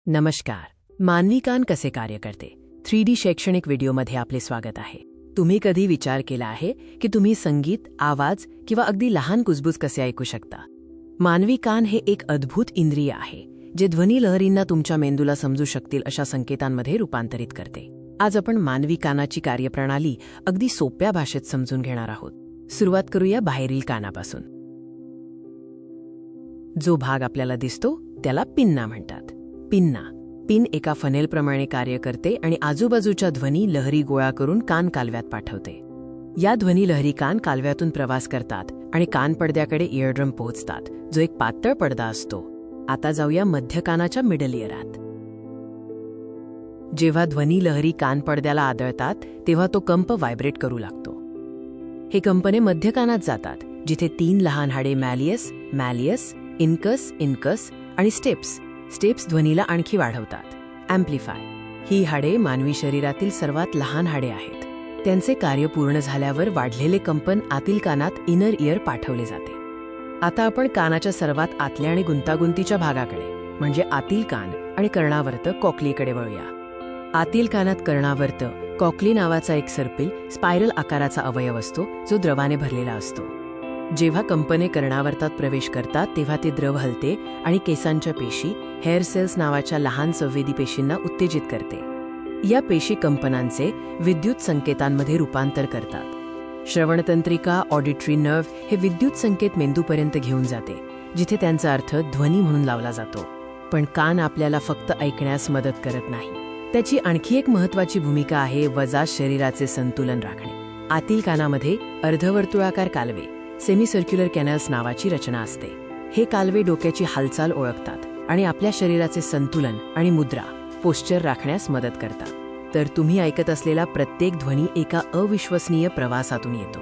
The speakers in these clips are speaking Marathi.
नमस्कार. मानवी कान कसे कार्य करते 3D शैक्षणिक व्हिडिओमध्ये आपले स्वागत आहे. तुम्ही कधी विचार केला आहे की तुम्ही संगीत, आवाज किंवा अगदी लहान कुजबूज कसे ऐकू शकता? मानवी कान हे एक अद्भुत इंद्रिय आहे जे ध्वनी लहरींना तुमच्या मेंदूला समजू शकतील अशा संकेतांमध्ये रूपांतरित करते. आज आपण मानवी कानाची कार्यप्रणाली अगदी सोप्या भाषेत समजून घेणार आहोत. सुरुवात करूया बाहेरील कानापासून. जो भाग आपल्याला दिसतो त्याला पिन्ना म्हणतात. पिन एका फनेलप्रमाणे कार्य करते आणि आजूबाजूच्या ध्वनी लहरी गोळा करून कान कालव्यात पाठवते. या ध्वनी लहरी कान कालव्यातून प्रवास करतात आणि कान पडद्याकडे इयरड्रम पोहोचतात, जो एक पातळ पडदा असतो. आता जाऊया मध्य कानाच्या मिडल इयरात. जेव्हा ध्वनी लहरी कान पडद्याला आदळतात तेव्हा तो कंप व्हायब्रेट करू लागतो. हे कंपने मध्य कानात जातात, जिथे 3 लहान हाडे मॅलियस, इनकस आणि स्टेप्स ध्वनीला आणखी वाढवतात. अँप्लिफाय ही हाडे मानवी शरीरातील सर्वात लहान हाडे आहेत. त्यांचे कार्य पूर्ण झाल्यावर वाढलेले कंपन आतील कानात इनर इयर पाठवले जाते. आता आपण कानाच्या सर्वात आतल्या आणि गुंतागुंतीच्या भागाकडे म्हणजे आतील कान आणि कर्णावर्त कॉक्लीकडे वळूया. आतील कानात कर्णावर्त कॉक्ली नावाचा एक सर्पिल स्पायरल आकाराचा अवयव असतो, जो द्रवाने भरलेला असतो. जेव्हा कंपने कर्णावर्तात प्रवेश करतात तेव्हा ते द्रव हलते आणि केसांच्या पेशी हेअर सेल्स नावाच्या लहान संवेदी पेशींना उत्तेजित करते. या पेशी कंपनांचे विद्युत संकेतांमध्ये रूपांतर करतात. श्रवणतंत्रिका ऑडिटरी नर्व्ह हे विद्युत संकेत मेंदूपर्यंत घेऊन जाते, जिथे त्यांचा अर्थ ध्वनी म्हणून लावला जातो. पण कान आपल्याला फक्त ऐकण्यास मदत करत नाही. त्याची आणखी एक महत्त्वाची भूमिका आहे वजा शरीराचे संतुलन राखणे. आतील कानामध्ये अर्धवर्तुळाकार कालवे सेमीसर्क्युलर कॅनल्स नावाची रचना असते. हे कालवे डोक्याची हालचाल ओळखतात आणि आपल्या शरीराचे संतुलन आणि मुद्रा पोश्चर राखण्यास मदत करतात. तर तुम्ही ऐकत असलेला प्रत्येक ध्वनी एका अविश्वसनीय प्रवासातून येतो.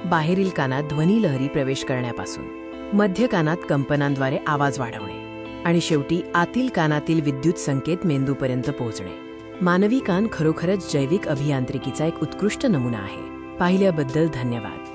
बाहेरील कानात ध्वनी लहरी प्रवेश करण्यापासून, मध्य कानात कंपनांद्वारे आवाज वाढवणे आणि शेवटी आतील कानातील विद्युत संकेत मेंदूपर्यंत पोहोचणे. मानवी कान खरोखरच जैविक अभियांत्रिकीचा एक उत्कृष्ट नमुना आहे. पाहिल्याबद्दल धन्यवाद.